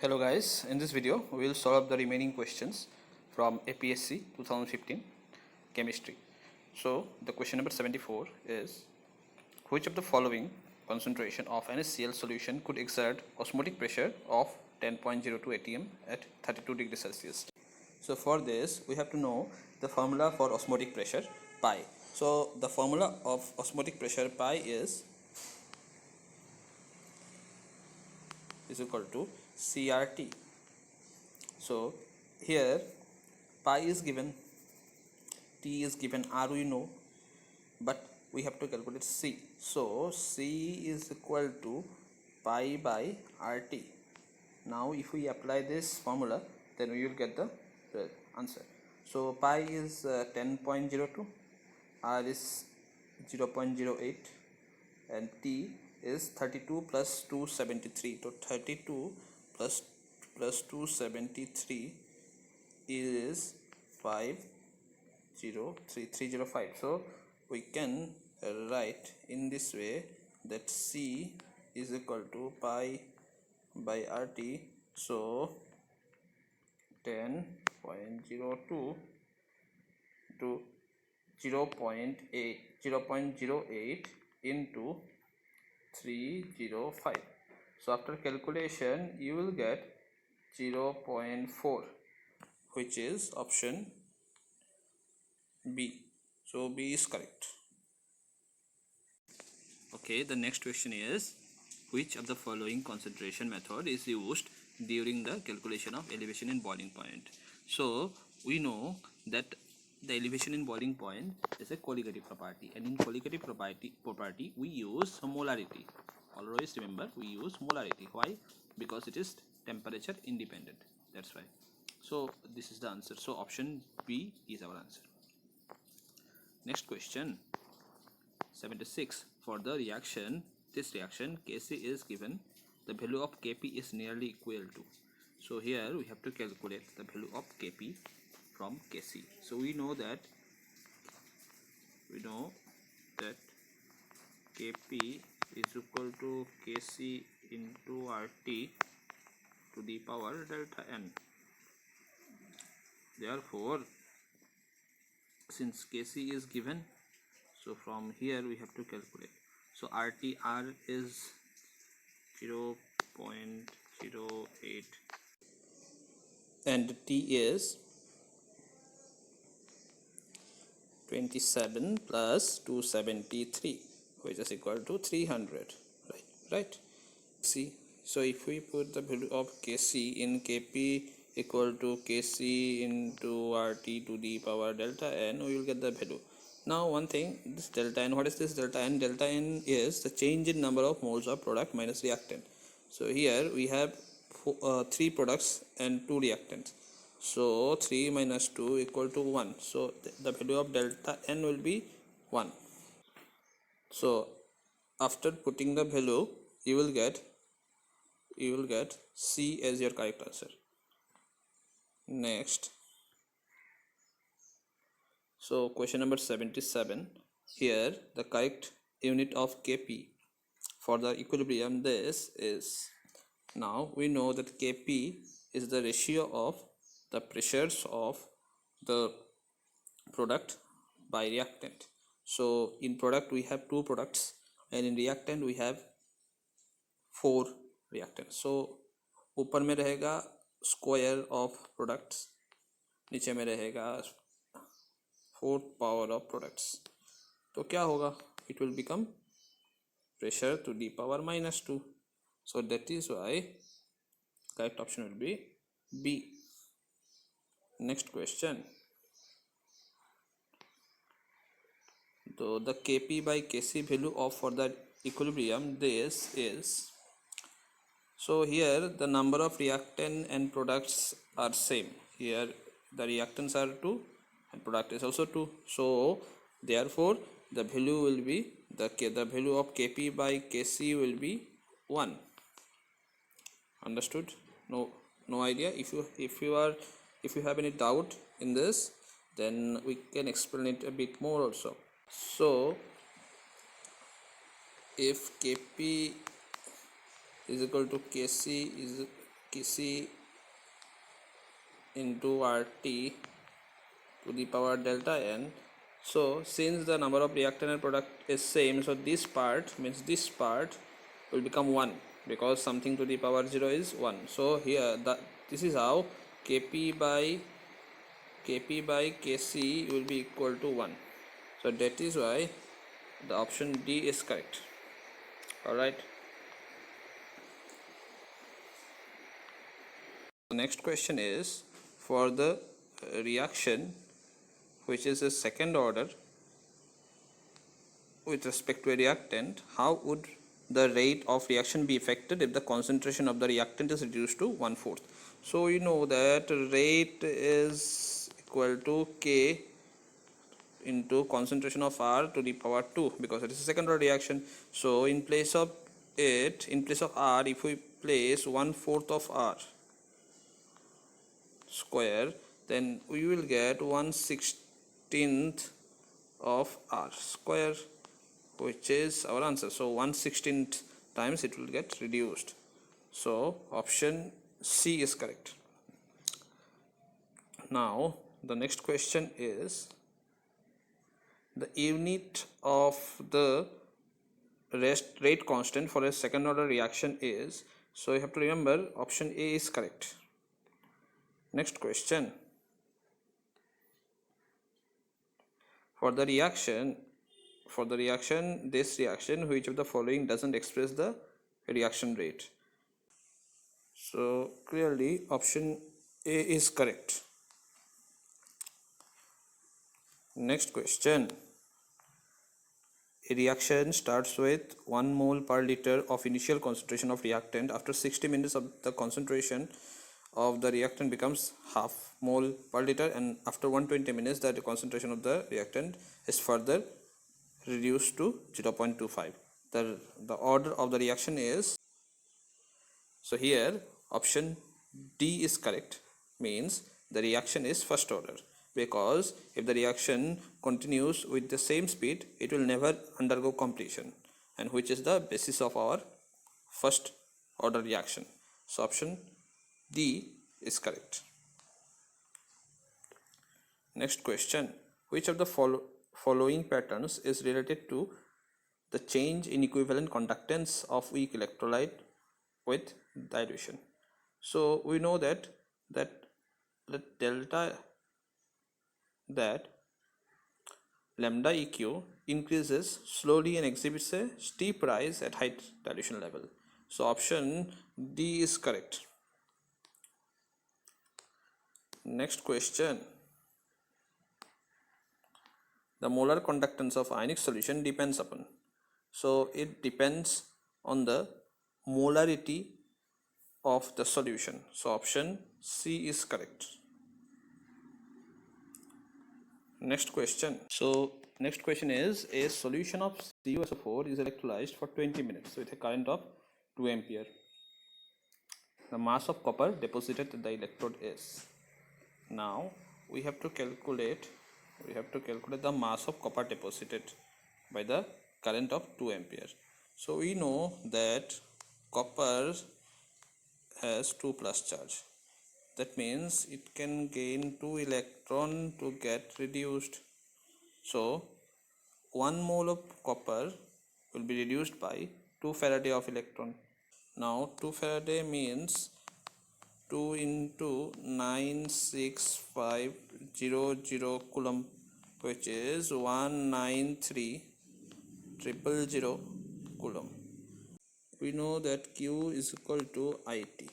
Hello guys, in this video we will solve the remaining questions from APSC 2015 chemistry. So the question number 74 is, which of the following concentration of NaCl solution could exert osmotic pressure of 10.02 atm at 32 degrees Celsius? So for this we have to know the formula for osmotic pressure pi. So the formula of osmotic pressure pi is equal to CRT. So here pi is given, T is given, R we know, but we have to calculate C. So C is equal to pi by RT. Now if we apply this formula, then we will get the answer. So pi is 10.02, R is 0.08, and T is 32 plus 273. So 32 plus 273 is 305. So we can write in this way that C is equal to pi by RT. So 10.02 to 0.08 into 305. So after calculation you will get 0.4, which is option B. So B is correct. Okay, the next question is, which of the following concentration method is used during the calculation of elevation in boiling point? So we know that the elevation in boiling point is a colligative property, and in colligative property we use molarity. Always remember, we use molarity. Why? Because it is temperature independent. That's why. So this is the answer. So option B is our answer. Next question, 76. For the reaction, this reaction Kc is given, the value of Kp is nearly equal to. So here we have to calculate the value of Kp from Kc. So we know that Kp is equal to Kc into RT to the power delta n. Therefore, since Kc is given, so from here we have to calculate. So RTR is 0.08 and T is 27 plus 273, which is equal to 300. Right? See, so if we put the value of Kc in Kp equal to Kc into RT to the power delta n, we will get the value. Now one thing, this delta n, what is this delta n? Delta n is the change in number of moles of product minus reactant. So here we have 3 products and 2 reactants. So 3 minus 2 equal to 1. So the value of delta n will be 1. So after putting the value, you will get C as your correct answer. Next, so question number 77. Here the correct unit of Kp for the equilibrium, this is, now we know that Kp is the ratio of the pressures of the product by reactant. So in product we have 2 products, and in reactant we have 4 reactants. So ऊपर में रहेगा square of products, नीचे में रहेगा 4th power of products. तो क्या होगा? It will become pressure to the power minus 2. So that is why correct option will be B. Next question. So the Kp by Kc value of for the equilibrium, this is, so here the number of reactant and products are same. Here the reactants are 2 and product is also 2. So therefore the value will be, the value of Kp by Kc will be 1. Understood? No idea? If you have any doubt in this, then we can explain it a bit more also. So if Kp is equal to Kc Kc into RT to the power delta n. So since the number of reactant and product is same, so this part means this part will become 1 because something to the power 0 is 1. So here this is how Kp by Kc will be equal to 1. So that is why the option D is correct. Alright. The next question is for the reaction which is a second order with respect to a reactant, how would the rate of reaction be affected if the concentration of the reactant is reduced to 1/4? So you know that rate is equal to K into concentration of R to the power 2 because it is a second order reaction. So in place of R, if we place 1/4 of R square, then we will get 1/16th of R square, which is our answer. So 1/16th times it will get reduced. So option C is correct. Now the next question is the unit of the rate constant for a second order reaction is, so you have to remember option A is correct. Next question, for the reaction which of the following doesn't express the reaction rate? So clearly option A is correct. Next question, a reaction starts with 1 mole per liter of initial concentration of reactant. After 60 minutes of the concentration of the reactant becomes half mole per liter, and after 120 minutes the concentration of the reactant is further reduced to 0.25. The order of the reaction is, so here option D is correct, means the reaction is first order, because if the reaction continues with the same speed it will never undergo completion, and which is the basis of our first order reaction. So option D is correct. Next question, which of the following patterns is related to the change in equivalent conductance of weak electrolyte with dilution? So we know that lambda EQ increases slowly and exhibits a steep rise at high dilution level. So option D is correct. Next question, the molar conductance of ionic solution depends upon, so it depends on the molarity of the solution. So option C is correct. Next question, so next question is, a solution of CuSO4 is electrolyzed for 20 minutes with a current of 2 ampere. The mass of copper deposited at the electrode is. Now we have to calculate the mass of copper deposited by the current of 2 ampere. So we know that copper has 2 plus charge. That means it can gain 2 electron to get reduced. So 1 mole of copper will be reduced by 2 Faraday of electron. Now 2 Faraday means 2 into 96500 coulomb, which is 193,000 coulomb. We know that Q is equal to IT.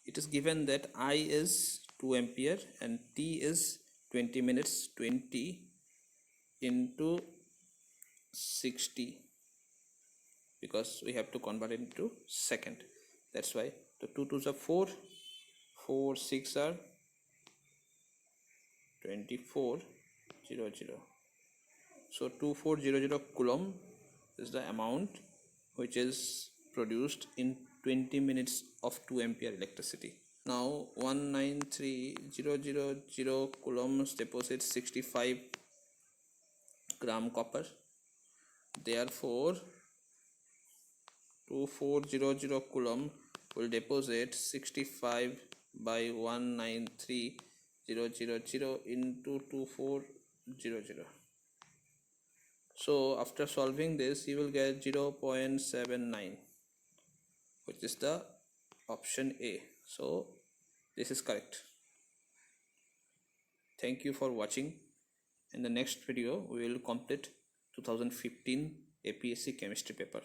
It is given that I is 2 ampere and T is 20 minutes. 20 into 60, because we have to convert it into second. That's why the 2 2s are 4, 4 6 are 2400. So 2400 coulomb is the amount which is produced in 20 minutes of 2 ampere electricity. Now 193,000 coulombs deposits 65 gram copper. Therefore 2400 coulomb will deposit 65 by 193,000 into 2400. So after solving this, you will get 0.79, which is the option A. So this is correct. Thank you for watching. In the next video, we will complete 2015 APSC chemistry paper.